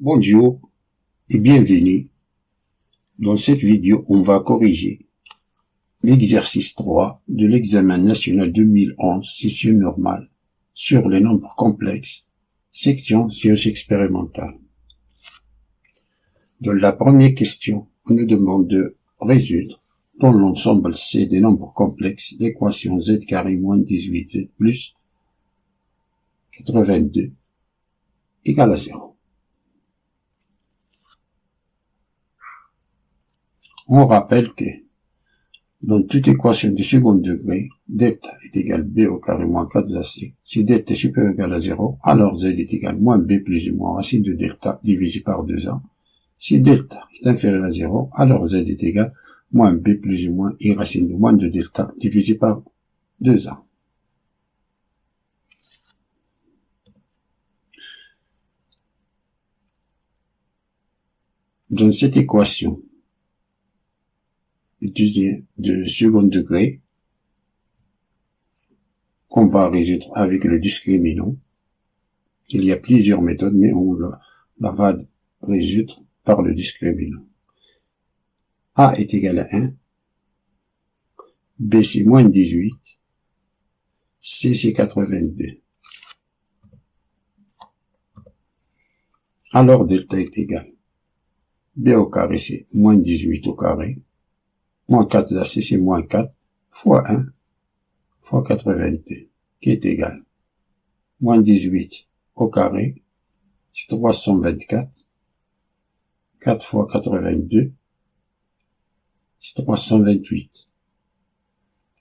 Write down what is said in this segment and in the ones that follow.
Bonjour et bienvenue. Dans cette vidéo, on va corriger l'exercice 3 de l'examen national 2011, session normale, sur les nombres complexes, section sciences expérimentales. Dans la première question, on nous demande de résoudre dans l'ensemble C des nombres complexes l'équation z carré moins 18z plus 82 égale à 0. On rappelle que dans toute équation de second degré, delta est égal b au carré moins 4ac. Si delta est supérieur ou égal à 0, alors z est égal moins b plus ou moins racine de delta divisé par 2a. Si delta est inférieur à 0, alors z est égal moins b plus ou moins i racine de moins de delta divisé par 2a. Dans cette équation de second degré, qu'on va résoudre avec le discriminant, il y a plusieurs méthodes, mais on la va résoudre par le discriminant. A est égal à 1, B c'est moins 18, C c'est 82. Alors delta est égal B au carré c'est moins 18 au carré, moins 4ac c'est moins 4, fois 1, fois 82, qui est égal moins 18 au carré, c'est 324, 4 fois 82, c'est 328.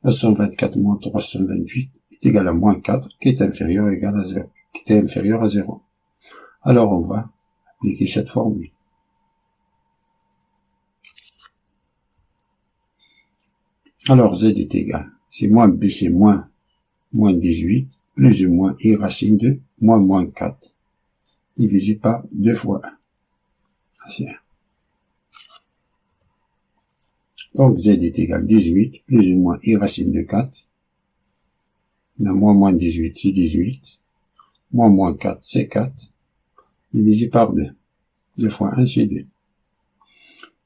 324 moins 328 est égal à moins 4, qui est inférieur ou égal à 0, qui est inférieur à 0. Alors on va appliquer cette formule. Alors z est égal, c'est moins b, c'est moins 18, plus ou moins i racine de moins 4, divisé par 2 fois 1. C'est 1. Donc z est égal 18, plus ou moins i racine de 4. Moins 18, c'est 18. Moins 4, c'est 4. Divisé par 2. 2 fois 1, c'est 2.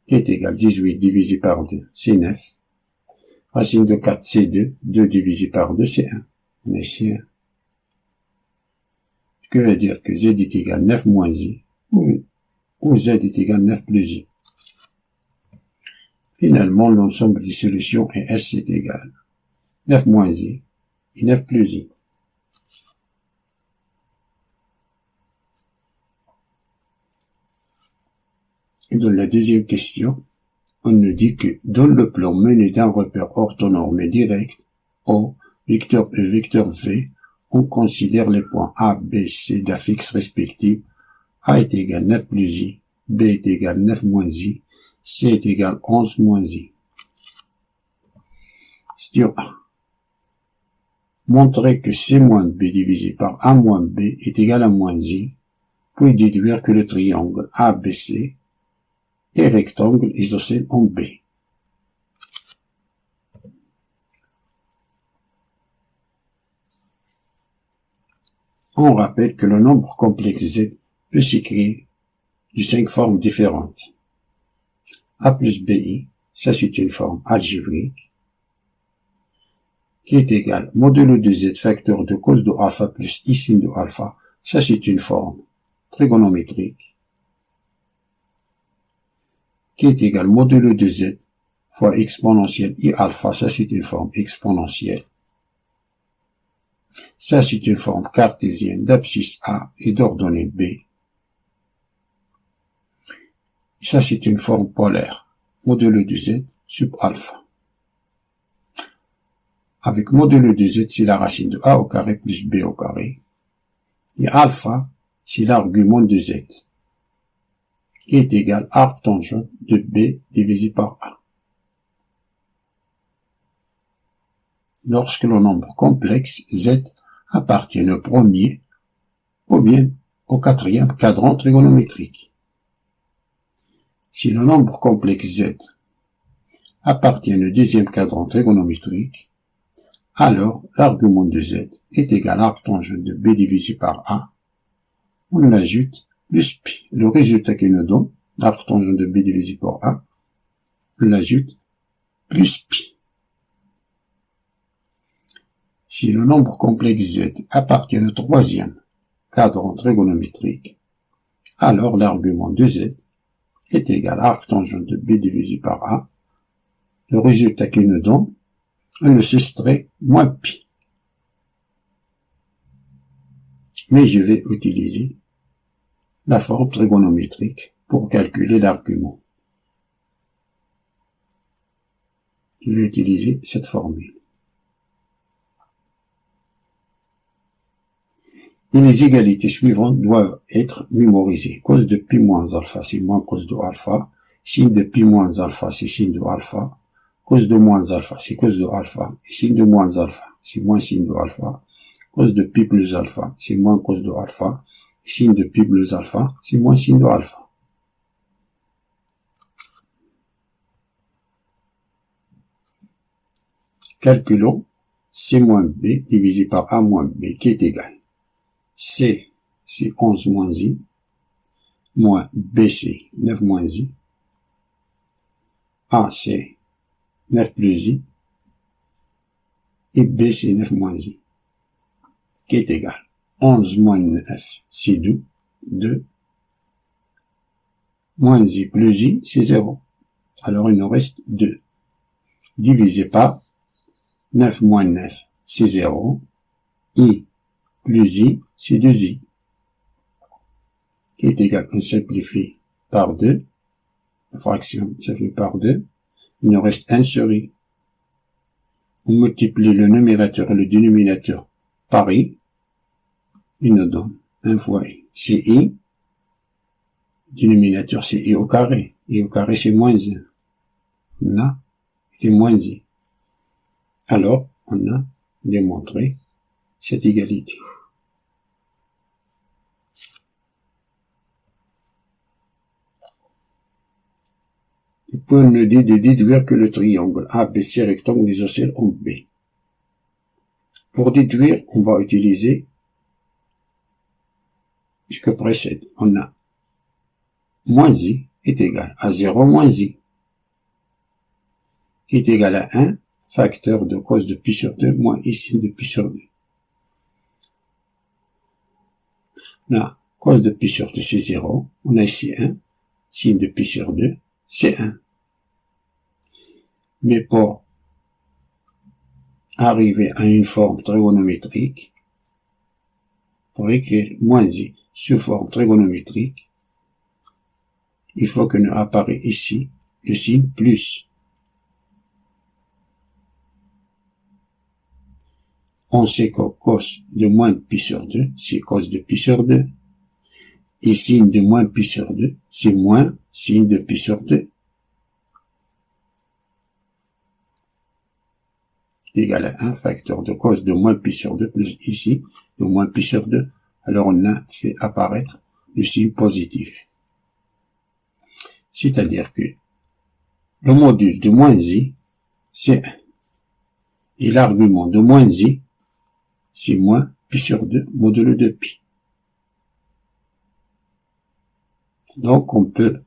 Qui est égal 18 divisé par 2, c'est 9. Racine de 4, c'est 2. 2 divisé par 2, c'est 1. Mais c'est 1. Ce qui veut dire que z est égal 9 moins i, ou z est égal 9 plus i. Finalement, l'ensemble des solutions est S est égal 9 moins i et 9 plus i. Et dans la deuxième question, on nous dit que dans le plan mené d'un repère orthonormé direct, O, vecteur E, vecteur V, on considère les points A, B, C d'affixes respectifs. A est égal 9 plus i, B est égal 9 moins i, C est égal 11 moins i. Question 1. Montrer que C moins B divisé par A moins B est égal à moins i, puis déduire que le triangle ABC est rectangle isocèle en B. On rappelle que le nombre complexe Z peut s'écrire de 5 formes différentes. A plus BI, ça c'est une forme algébrique, qui est égale modulo de Z facteur de cos de alpha plus I sin de alpha, ça c'est une forme trigonométrique, qui est égale modulo de Z fois exponentielle I alpha, ça c'est une forme exponentielle. Ça c'est une forme cartésienne d'abscisse A et d'ordonnée B. Ça c'est une forme polaire, modulo de Z sub alpha. Avec modulo de Z, c'est la racine de A au carré plus B au carré. Et alpha, c'est l'argument de Z, qui est égal à arc tangent de B divisé par A. Lorsque le nombre complexe Z appartient au premier ou bien au quatrième cadran trigonométrique. Si le nombre complexe Z appartient au deuxième cadran trigonométrique, alors l'argument de Z est égal à arc tangent de B divisé par A. On l'ajoute plus pi. Le résultat qu'il nous donne, l'arc tangent de b divisé par a, on l'ajoute plus pi. Si le nombre complexe z appartient au troisième cadre trigonométrique, alors l'argument de z est égal à arc tangent de b divisé par a. Le résultat qu'il nous donne, on le soustrait moins pi. Mais je vais utiliser la forme trigonométrique pour calculer l'argument. Je vais utiliser cette formule. Et les égalités suivantes doivent être mémorisées. Cos de pi moins alpha, c'est moins cos de alpha. Sin de pi moins alpha, c'est sin de alpha. Cos de moins alpha, c'est cos de alpha. Et sin de moins alpha, c'est moins sin de alpha. Cos de pi plus alpha, c'est moins cos de alpha. Sin de pi plus alpha, c'est moins sin de alpha. Calculons C moins B divisé par A moins B qui est égal. C, c'est 11 moins I, moins B, c'est 9 moins I. A, c'est 9 plus I. Et B, c'est 9 moins I. Qui est égal. 11 moins 9, c'est 2. 2. Moins I plus I, c'est 0. Alors il nous reste 2. Divisé par 9 moins 9, c'est 0. I plus I, c'est 2I. Qui est égal, on simplifie par 2. La fraction simplifie par 2. Il nous reste 1 sur I. On multiplie le numérateur et le dénominateur par I. Il nous donne 1 fois I. C'est I. Dénominateur, c'est I au carré. I au carré, c'est moins 1. On a, c'est moins I. Alors, on a démontré cette égalité. Le point nous dit de déduire que le triangle ABC rectangle isocèle en B. Pour déduire, on va utiliser ce que précède. On a moins I est égal à 0 moins I, qui est égal à 1, facteur de cos de pi sur 2 moins I sin de pi sur 2. On a cos de pi sur 2, c'est 0. On a ici 1. Sin de pi sur 2, c'est 1. Mais pour arriver à une forme trigonométrique, pour écrire moins I sous forme trigonométrique, il faut que nous apparaisse ici le signe plus. On sait que cos de moins pi sur 2, c'est cos de pi sur 2. Et sin de moins pi sur 2, c'est moins sin de pi sur 2. Égal à 1 facteur de cos de moins pi sur 2 plus ici de moins pi sur 2. Alors on a fait apparaître le signe positif. C'est-à-dire que le module de moins I, c'est 1. Et l'argument de moins I, c'est moins pi sur 2 modulo de pi. Donc on peut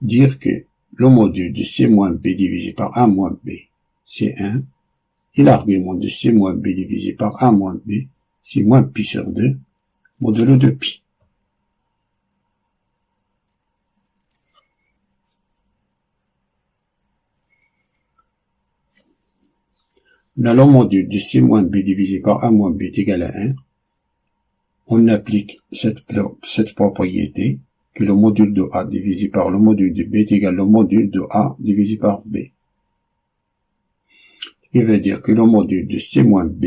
dire que le module de C moins B divisé par A moins B, c'est 1. Et l'argument de C moins B divisé par A moins B, c'est moins pi sur 2 modulo de pi. On a le module de C moins B divisé par A moins B est égal à 1. On applique cette propriété que le module de A divisé par le module de B est égal au module de A divisé par B. Ce qui veut dire que le module de C moins B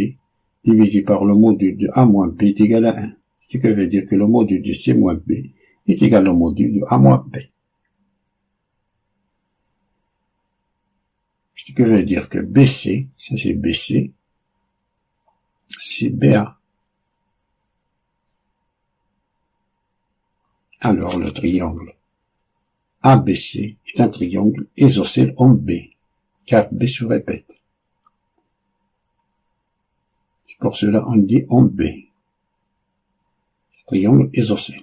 divisé par le module de A moins B est égal à 1. Ce qui veut dire que le module de C moins B est égal au module de A moins B. Ce qui veut dire que BC, ça c'est BC, c'est BA. Alors le triangle ABC est un triangle isocèle en B, car B se répète. C'est pour cela on dit en B. Triangle isocèle.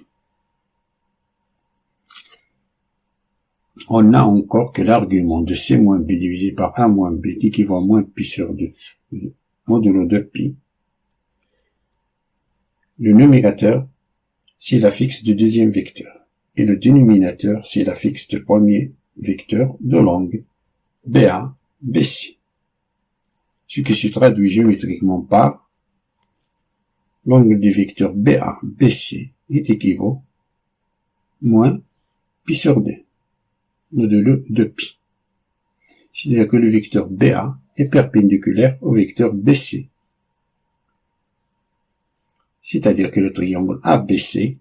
on a encore que l'argument de c moins b divisé par a moins b équivaut à moins pi sur 2 modulo de pi. Le numérateur, c'est l'affixe du deuxième vecteur, et le dénominateur, c'est l'affixe du premier vecteur de l'angle BA, BC. Ce qui se traduit géométriquement par l'angle du vecteur BA, BC est équivaut moins pi sur 2, modulo de pi. C'est-à-dire que le vecteur BA est perpendiculaire au vecteur BC. C'est-à-dire que le triangle ABC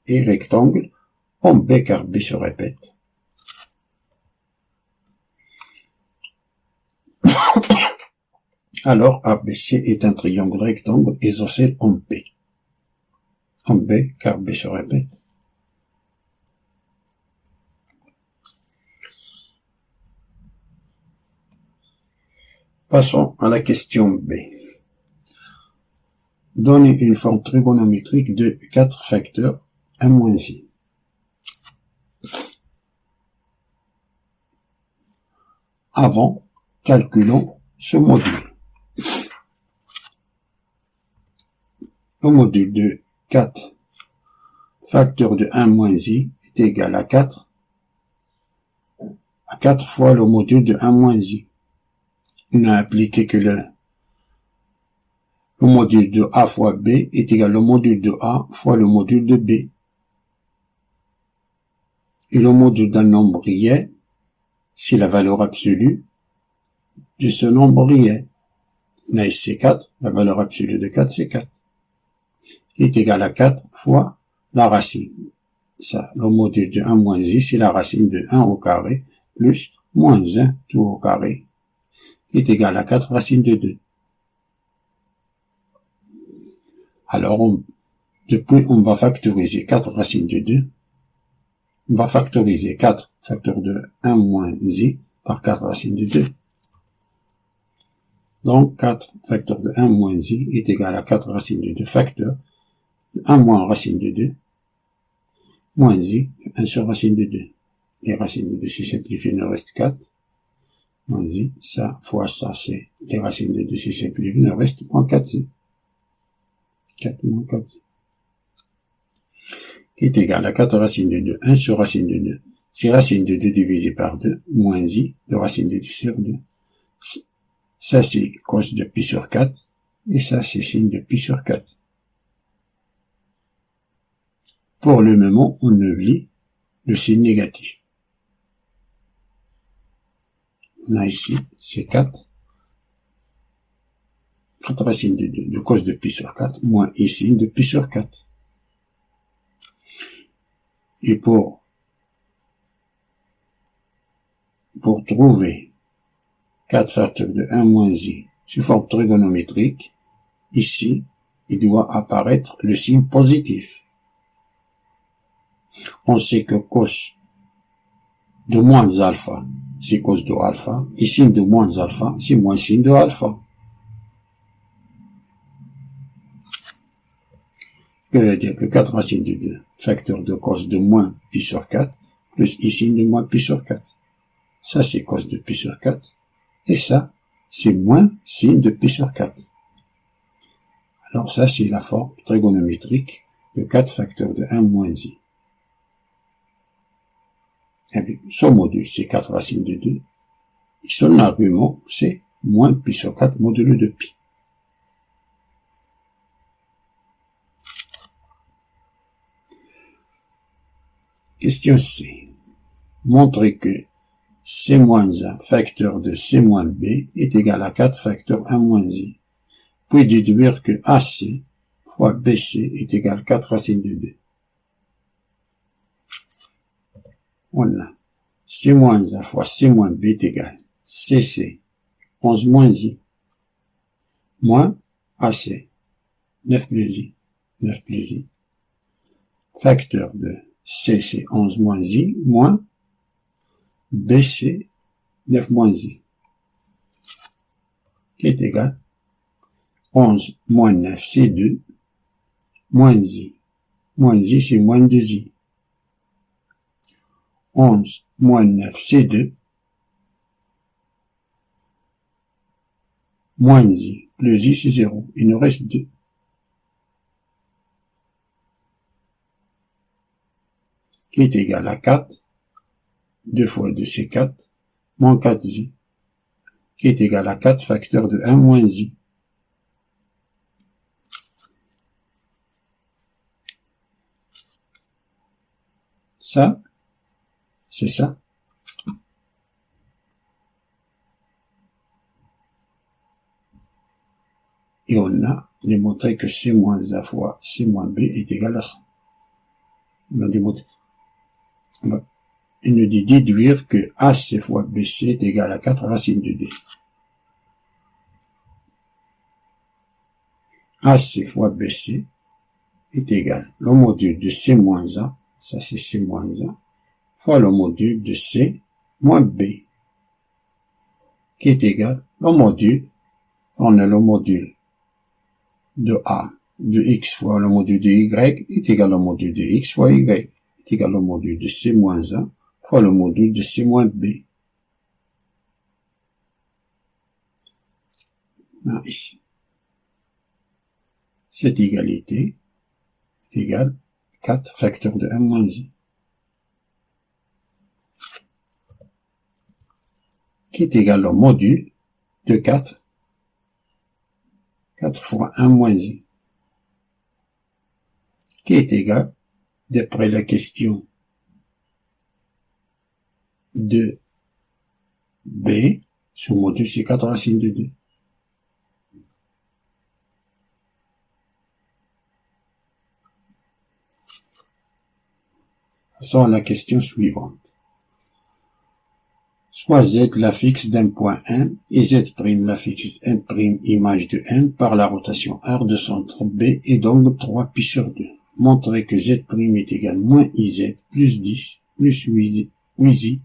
est rectangle en B car B se répète. Alors ABC est un triangle rectangle isocèle en B. En B car B se répète. Passons à la question B. Donnez une forme trigonométrique de 4 facteurs 1 moins i. Avant, calculons ce module. Le module de 4 facteurs de 1 moins i est égal à 4 fois le module de 1 moins i. On a appliqué que le module de a fois b est égal au module de a fois le module de b. Et le module d'un nombre réel, c'est la valeur absolue de ce nombre réel. On a ici 4, la valeur absolue de 4 c'est 4. Qui est égal à 4 fois la racine. Ça, le module de 1 moins i, c'est la racine de 1 au carré plus moins 1 tout au carré, qui est égal à 4 racine de 2. Alors, depuis, on va factoriser 4 racines de 2. On va factoriser 4 facteurs de 1 moins i par 4 racines de 2. Donc, 4 facteurs de 1 moins i est égal à 4 racines de 2 facteurs de 1 moins racine de 2 moins i, 1 sur racine de 2. Les racines de 2 se simplifient, il nous reste 4. Moins i, ça fois ça, c'est les racines de 2 se simplifient, il nous reste moins 4i. 4 moins 4i. Qui est égal à 4 racines de 2. 1 sur racine de 2. C'est racine de 2 divisé par 2, moins i de racine de 2 sur 2. Ça, c'est cos de pi sur 4. Et ça, c'est sin de pi sur 4. Pour le moment, on oublie le signe négatif. On a ici, c'est 4. 4 racines de 2 de cos de pi sur 4, moins i sin de pi sur 4. Et pour trouver 4 facteurs de 1 moins i sous forme trigonométrique, ici, il doit apparaître le signe positif. On sait que cos de moins alpha, c'est cos de alpha, et sin de moins alpha, c'est moins sin de alpha. Ce qui veut dire que 4 racines de 2 facteurs de cos de moins pi sur 4, plus i sin de moins pi sur 4. Ça, c'est cos de pi sur 4. Et ça, c'est moins sin de pi sur 4. Alors ça, c'est la forme trigonométrique de 4 facteurs de 1 moins i. Et puis, son module, c'est 4 racines de 2. Et son argument, c'est moins pi sur 4 modulo de pi. Question C. Montrez que c moins 1 facteur de c moins b est égal à 4 facteur 1 moins i. Puis déduire que AC fois BC est égal à 4 racines de 2. On a c moins 1 fois c moins b est égal CC 11 moins i moins AC 9 plus i. 9 plus i. Facteur de CC 11 moins i moins BC 9 moins i qui est égal 11 moins 9 c'est 2 moins i. Moins i c'est moins 2i. 11 moins 9, c'est 2. Moins i plus i, c'est 0. Il nous reste 2. Qui est égal à 4. 2 fois 2, c'est 4. Moins 4i. Qui est égal à 4 facteur de 1 moins i. Ça, c'est ça. Et on a démontré que c moins a fois c moins b est égal à ça. On a démontré. Il nous dit déduire que AC fois BC est égal à 4 racine de 2. AC fois BC est égal le module de C moins A, ça c'est C moins A, fois le module de C moins B, qui est égal le module, on a le module de A, de X fois le module de Y, est égal au module de X fois Y, est égal au module de C moins A, fois le module de C moins B. Là, ici. Cette égalité est égale à 4 facteur de 1 moins i. Qui est égal au module de 4. 4 fois 1 moins i. Qui est égal, d'après la question de B, ce module c'est 4 racine de 2. Passons à la question suivante. Soit Z la fixe d'un point M et Z' la fixe M' image de M par la rotation R de centre B et d'angle 3π sur 2. Montrer que Z' est égal moins IZ plus 10 plus 8i.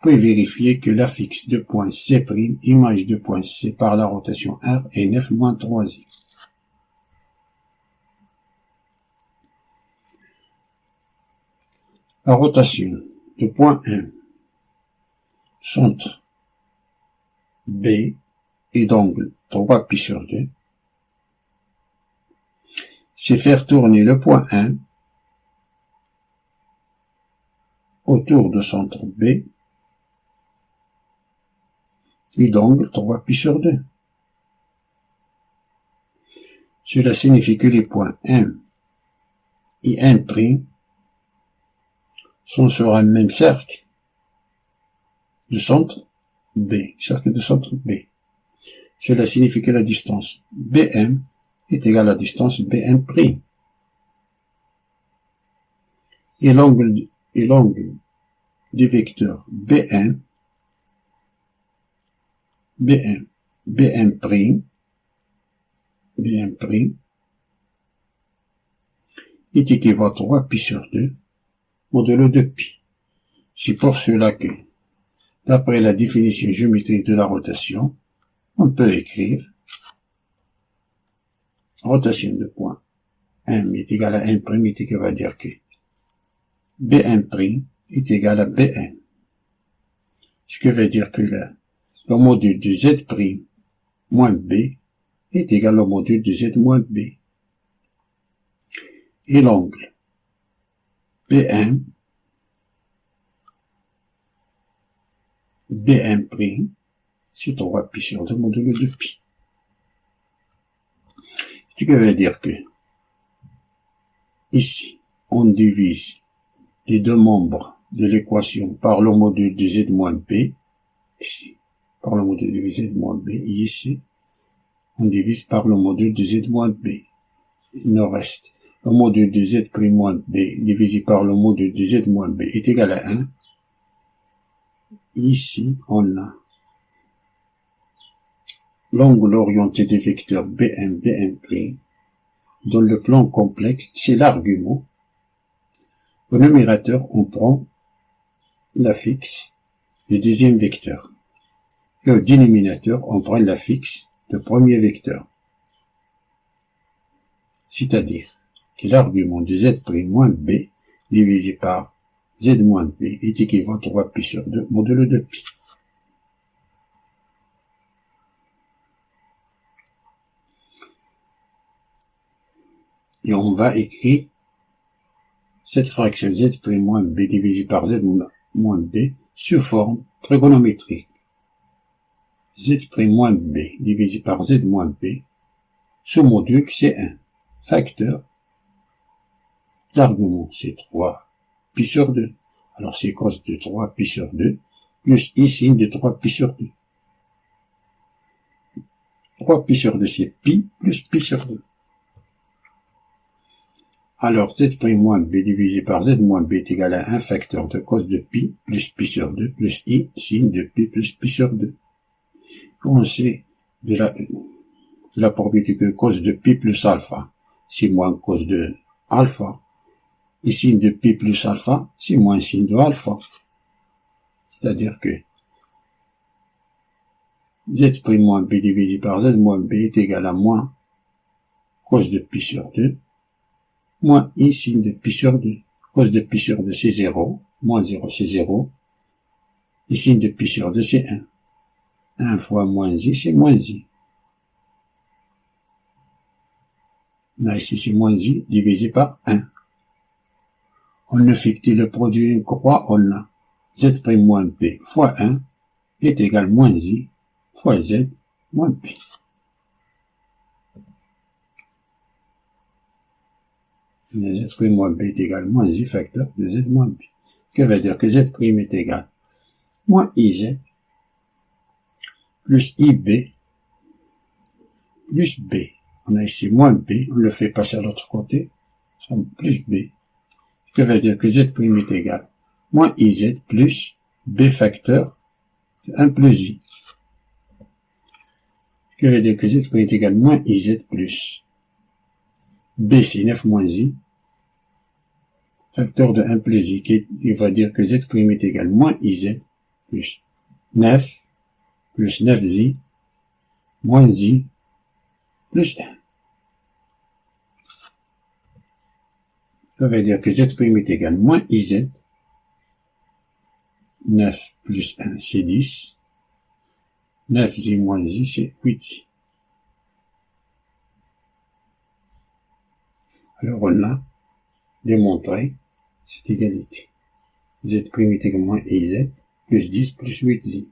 Puis vérifier que la fixe de point C', image de point C par la rotation R est 9 moins 3i. La rotation de point M, centre B et d'angle 3π sur 2, c'est faire tourner le point M autour de centre B et d'angle 3π sur 2. Cela signifie que les points M et M' sont sur un même cercle de centre B, cercle de centre B. Cela signifie que la distance BM est égale à la distance BM'. Et l'angle des vecteurs BM est équivalent à 3π sur 2 modulo de π. C'est pour cela que, d'après la définition géométrique de la rotation, on peut écrire rotation de point M est égal à M', est égal à dire que BM' est égal à BM. Ce qui veut dire que le module de Z' moins B est égal au module de Z moins B. Et l'angle BM, c'est 3π sur 2 modulo de π. Ce qui veut dire que ici, on divise les deux membres de l'équation par le module de Z moins B, ici, par le module de Z moins B, et ici, on divise par le module de Z moins B. Il nous reste le module de Z' moins B divisé par le module de Z moins B est égal à 1. Ici, on a l'angle orienté des vecteurs BM, BM'. Dans le plan complexe, c'est l'argument. Au numérateur, on prend la fixe du deuxième vecteur. Et au dénominateur, on prend la fixe du premier vecteur. C'est-à-dire que l'argument de Z' moins B divisé par Z moins P est équivalent à 3 pi sur 2 modulo de pi. Et on va écrire cette fraction Z' moins B divisé par Z moins B sous forme trigonométrique. Z' moins B divisé par Z moins B sous module C1. Facteur. L'argument c'est 3 pi sur 2. Alors c'est cos de 3 pi sur 2 plus I sin de 3 pi sur 2. 3 pi sur 2 c'est pi plus pi sur 2. Alors Z' moins B divisé par Z moins B est égal à 1 facteur de cos de pi plus pi sur 2 plus I sin de pi plus pi sur 2. On sait de la propriété que cos de pi plus alpha c'est moins cos de alpha. Et sin de pi plus alpha c'est moins sin de alpha. C'est-à-dire que Z' moins B divisé par Z moins B est égal à moins cos de pi sur 2 moins I sin de pi sur 2. Cos de pi sur 2 c'est 0, moins 0 c'est 0, I sin de pi sur 2 c'est 1. 1 fois moins I c'est moins I. Là ici c'est moins I divisé par 1. On effectue le produit une croix, on a Z' moins P fois 1 est égal à moins I fois Z moins P. Z' moins B est égal à moins I facteur de Z moins B. Que veut dire que Z' est égal à moins IZ plus IB plus B. On a ici moins B, on le fait passer à l'autre côté, plus B. Que veut dire que Z' est égal à moins IZ plus B facteur de 1 plus I. Que veut dire que Z' est égal à moins IZ plus B c'est 9 moins I facteur de 1 plus I, qui va dire que Z' est égal à moins IZ plus 9 plus 9I moins I plus 1. Ça veut dire que Z' est égal à moins IZ. 9 plus 1 c'est 10. 9I moins I c'est 8I. Alors on a démontré cette égalité. Z' est égal à moins IZ plus 10 plus 8I.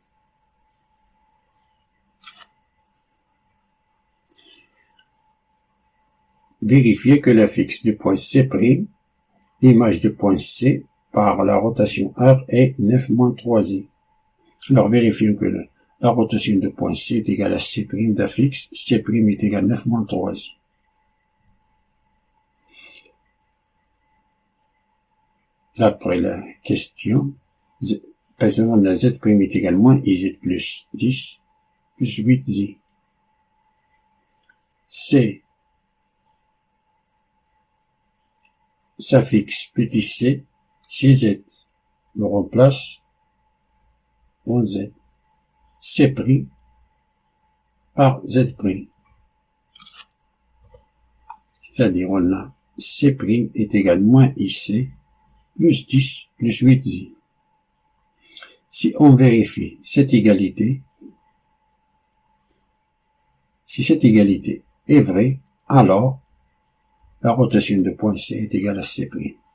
Vérifier que la fixe du point C', l'image du point C par la rotation R est 9 moins 3I. Alors vérifions que la rotation du point C est égale à C' d'affixe, C' est égal à 9 moins 3I. D'après la question, la Z' est égal à moins IZ plus 10 plus 8I. C s'affixe petit c, c'est Z. Le remplace en Z. C' par Z'. C'est-à-dire on a C' est égal à moins IC plus 10 plus 8I. Si on vérifie cette égalité, si cette égalité est vraie, alors la rotation de point C est égale à C'.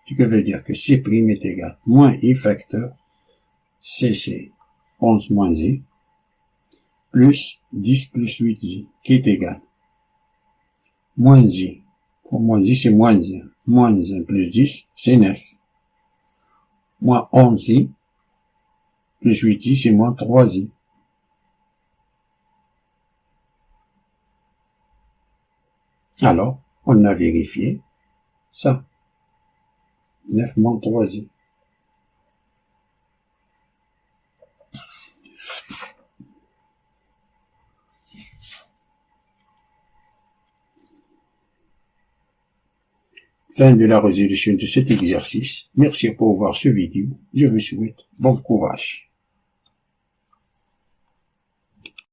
Ce qui veut dire que C' est égal à moins I facteur C c'est 11 moins I plus 10 plus 8I qui est égal moins I. Pour moins I c'est moins 1. Moins 1 plus 10 c'est 9. Moins 11I plus 8I c'est moins 3I. Alors, on a vérifié ça. 9 moins 3i. Fin de la résolution de cet exercice. Merci pour voir ce vidéo. Je vous souhaite bon courage.